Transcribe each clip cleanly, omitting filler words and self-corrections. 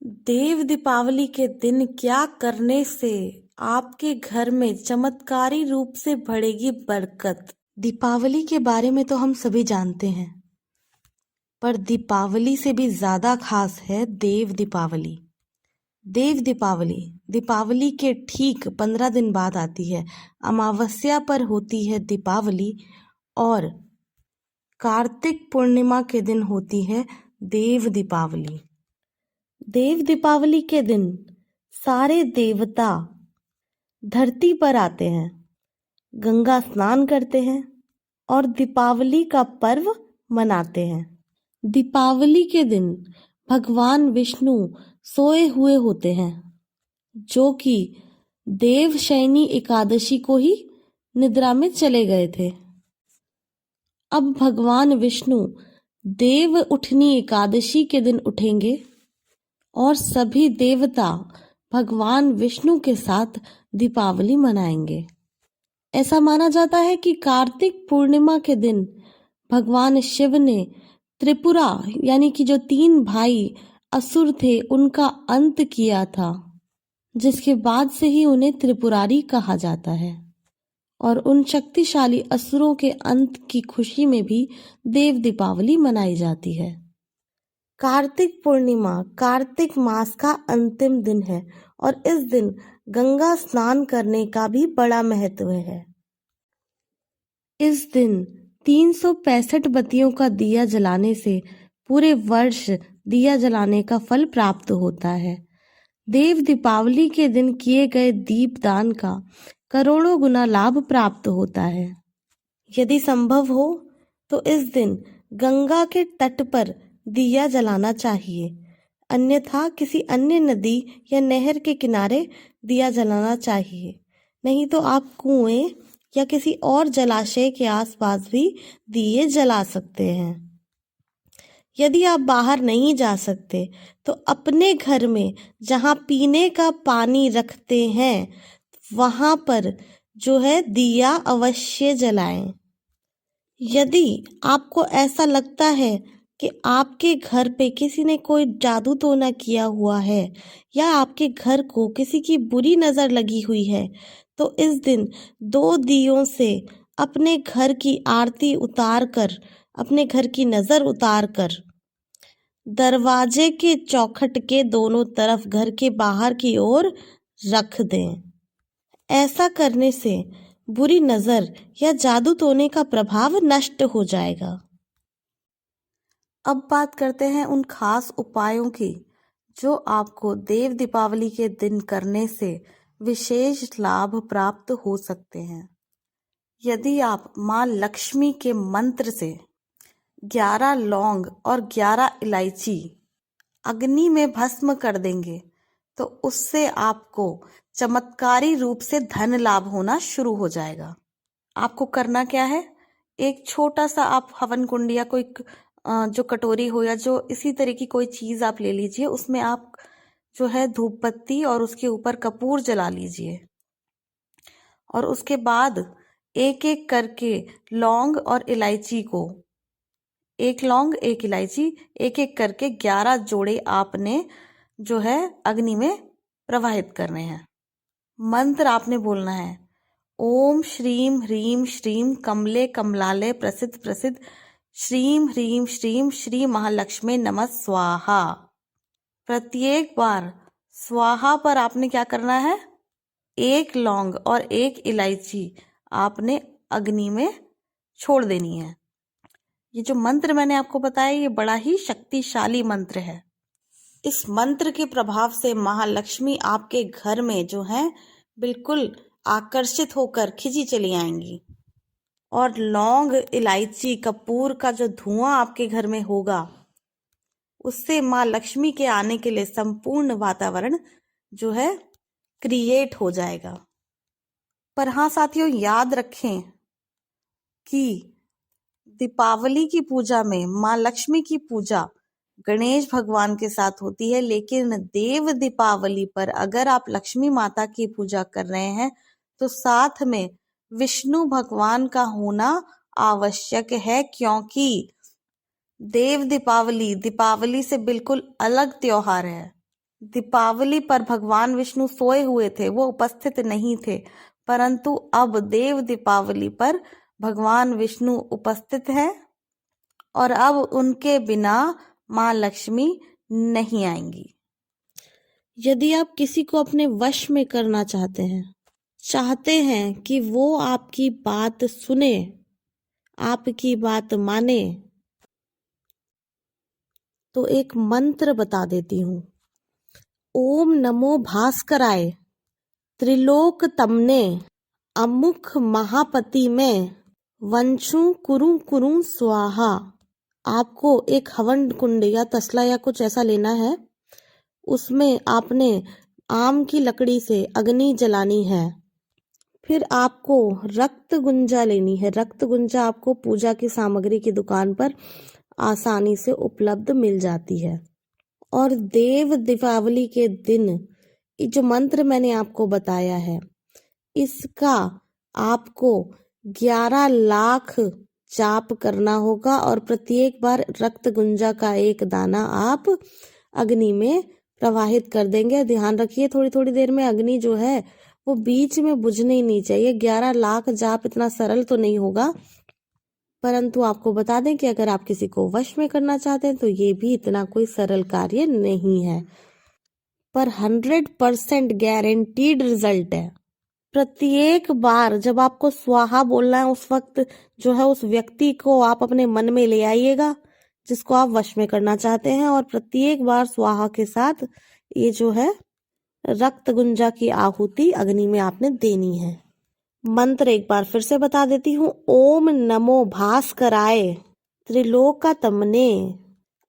देव दीपावली के दिन क्या करने से आपके घर में चमत्कारी रूप से बढ़ेगी बरकत। दीपावली के बारे में तो हम सभी जानते हैं, पर दीपावली से भी ज्यादा खास है देव दीपावली। देव दीपावली दीपावली के ठीक 15 दिन बाद आती है। अमावस्या पर होती है दीपावली और कार्तिक पूर्णिमा के दिन होती है देव दीपावली। देव दीपावली के दिन सारे देवता धरती पर आते हैं, गंगा स्नान करते हैं और दीपावली का पर्व मनाते हैं। दीपावली के दिन भगवान विष्णु सोए हुए होते हैं, जो कि देवशयनी एकादशी को ही निद्रा में चले गए थे। अब भगवान विष्णु देव उठनी एकादशी के दिन उठेंगे और सभी देवता भगवान विष्णु के साथ दीपावली मनाएंगे। ऐसा माना जाता है कि कार्तिक पूर्णिमा के दिन भगवान शिव ने त्रिपुरा यानी कि जो 3 भाई असुर थे उनका अंत किया था, जिसके बाद से ही उन्हें त्रिपुरारी कहा जाता है। और उन शक्तिशाली असुरों के अंत की खुशी में भी देव दीपावली मनाई जाती है। कार्तिक पूर्णिमा कार्तिक मास का अंतिम दिन है और इस दिन गंगा स्नान करने का भी बड़ा महत्व है। इस दिन 365 बत्तियों का दिया जलाने से पूरे वर्ष दिया जलाने का फल प्राप्त होता है। देव दीपावली के दिन किए गए दीपदान का करोड़ों गुना लाभ प्राप्त होता है। यदि संभव हो तो इस दिन गंगा के तट पर दिया जलाना चाहिए, अन्यथा किसी अन्य नदी या नहर के किनारे दिया जलाना चाहिए। नहीं तो आप कुएं या किसी और जलाशय के आसपास भी दिए जला सकते हैं। यदि आप बाहर नहीं जा सकते तो अपने घर में जहां पीने का पानी रखते हैं वहां पर जो है दिया अवश्य जलाएं। यदि आपको ऐसा लगता है कि आपके घर पे किसी ने कोई जादू टोना किया हुआ है या आपके घर को किसी की बुरी नजर लगी हुई है, तो इस दिन 2 दियों से अपने घर की आरती उतार कर, अपने घर की नजर उतार कर दरवाजे के चौखट के दोनों तरफ घर के बाहर की ओर रख दें। ऐसा करने से बुरी नजर या जादू टोने का प्रभाव नष्ट हो जाएगा। अब बात करते हैं उन खास उपायों की जो आपको देव दीपावली के दिन करने से विशेष लाभ प्राप्त हो सकते हैं। यदि आप माँ लक्ष्मी के मंत्र से 11 लौंग और 11 इलायची अग्नि में भस्म कर देंगे तो उससे आपको चमत्कारी रूप से धन लाभ होना शुरू हो जाएगा। आपको करना क्या है, एक छोटा सा आप हवन कुंड या कोई जो कटोरी हो या जो इसी तरह की कोई चीज आप ले लीजिए, उसमें आप जो है धूप बत्ती और उसके ऊपर कपूर जला लीजिए और उसके बाद एक एक करके लौंग और इलायची को, 1 लौंग 1 इलायची एक एक करके 11 जोड़े आपने जो है अग्नि में प्रवाहित करने हैं। मंत्र आपने बोलना है, ओम श्रीम ह्रीम श्रीम कमले कमलाले प्रसिद्ध प्रसिद्ध श्रीम ह्रीम श्रीम श्री महालक्ष्मी नमः स्वाहा। प्रत्येक बार स्वाहा पर आपने क्या करना है, 1 लौंग और 1 इलायची आपने अग्नि में छोड़ देनी है। ये जो मंत्र मैंने आपको बताया ये बड़ा ही शक्तिशाली मंत्र है। इस मंत्र के प्रभाव से महालक्ष्मी आपके घर में जो है बिल्कुल आकर्षित होकर खिंची चली आएंगी और लौंग इलायची कपूर का जो धुआं आपके घर में होगा उससे माँ लक्ष्मी के आने के लिए संपूर्ण वातावरण जो है क्रिएट हो जाएगा। पर हाँ साथियों, याद रखें कि दीपावली की पूजा में माँ लक्ष्मी की पूजा गणेश भगवान के साथ होती है, लेकिन देव दीपावली पर अगर आप लक्ष्मी माता की पूजा कर रहे हैं तो साथ में विष्णु भगवान का होना आवश्यक है, क्योंकि देव दीपावली दीपावली से बिल्कुल अलग त्योहार है। दीपावली पर भगवान विष्णु सोए हुए थे, वो उपस्थित नहीं थे, परंतु अब देव दीपावली पर भगवान विष्णु उपस्थित हैं और अब उनके बिना माँ लक्ष्मी नहीं आएंगी। यदि आप किसी को अपने वश में करना चाहते हैं कि वो आपकी बात सुने, आपकी बात माने, तो एक मंत्र बता देती हूँ। ओम नमो भास्कराय त्रिलोक तमने अमुख महापति में वंशु कुरु कुरु स्वाहा। आपको एक हवन कुंड या तसला या कुछ ऐसा लेना है। उसमें आपने आम की लकड़ी से अग्नि जलानी है। फिर आपको रक्त गुंजा लेनी है। रक्त गुंजा आपको पूजा की सामग्री की दुकान पर आसानी से उपलब्ध मिल जाती है। और देव दीपावली के दिन जो मंत्र मैंने आपको बताया है, इसका आपको 11 लाख जाप करना होगा और प्रत्येक बार रक्त गुंजा का एक दाना आप अग्नि में प्रवाहित कर देंगे। ध्यान रखिए, थोड़ी थोड़ी देर में अग्नि जो है वो बीच में बुझनी नहीं चाहिए। 11 लाख जाप इतना सरल तो नहीं होगा, परंतु आपको बता दें कि अगर आप किसी को वश में करना चाहते हैं तो ये भी इतना कोई सरल कार्य नहीं है, पर 100% गारंटीड रिजल्ट है। प्रत्येक बार जब आपको स्वाहा बोलना है, उस वक्त जो है उस व्यक्ति को आप अपने मन में ले आइएगा जिसको आप वश में करना चाहते हैं, और प्रत्येक बार स्वाहा के साथ ये जो है रक्त गुंजा की आहुति अग्नि में आपने देनी है। मंत्र एक बार फिर से बता देती हूँ। ओम नमो भास्कराय त्रिलोकातमने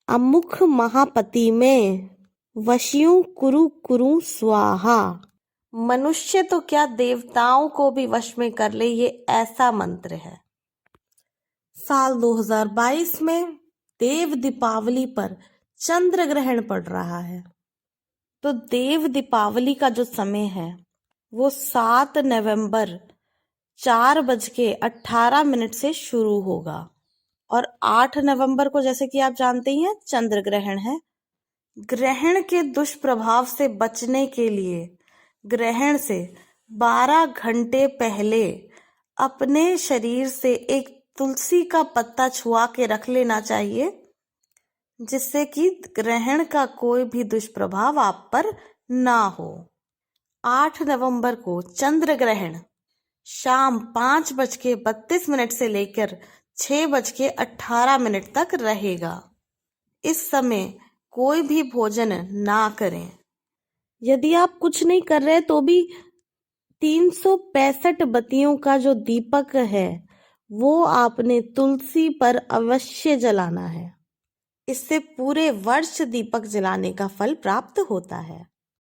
अमुख महापति में वश्यु कुरु कुरु स्वाहा। मनुष्य तो क्या देवताओं को भी वश में कर ले, ये ऐसा मंत्र है। साल 2022 में देव दीपावली पर चंद्र ग्रहण पड़ रहा है, तो देव दीपावली का जो समय है वो 7 नवंबर 4:18 से शुरू होगा और 8 नवंबर को, जैसे कि आप जानते ही हैं, चंद्र ग्रहण है। ग्रहण के दुष्प्रभाव से बचने के लिए ग्रहण से 12 घंटे पहले अपने शरीर से एक तुलसी का पत्ता छुआ के रख लेना चाहिए, जिससे कि ग्रहण का कोई भी दुष्प्रभाव आप पर ना हो। 8 नवंबर को चंद्र ग्रहण शाम 5:32 से लेकर 6:18 तक रहेगा। इस समय कोई भी भोजन ना करें। यदि आप कुछ नहीं कर रहे तो भी 365 बत्तियों का जो दीपक है वो आपने तुलसी पर अवश्य जलाना है। इससे पूरे वर्ष दीपक जलाने का फल प्राप्त होता है।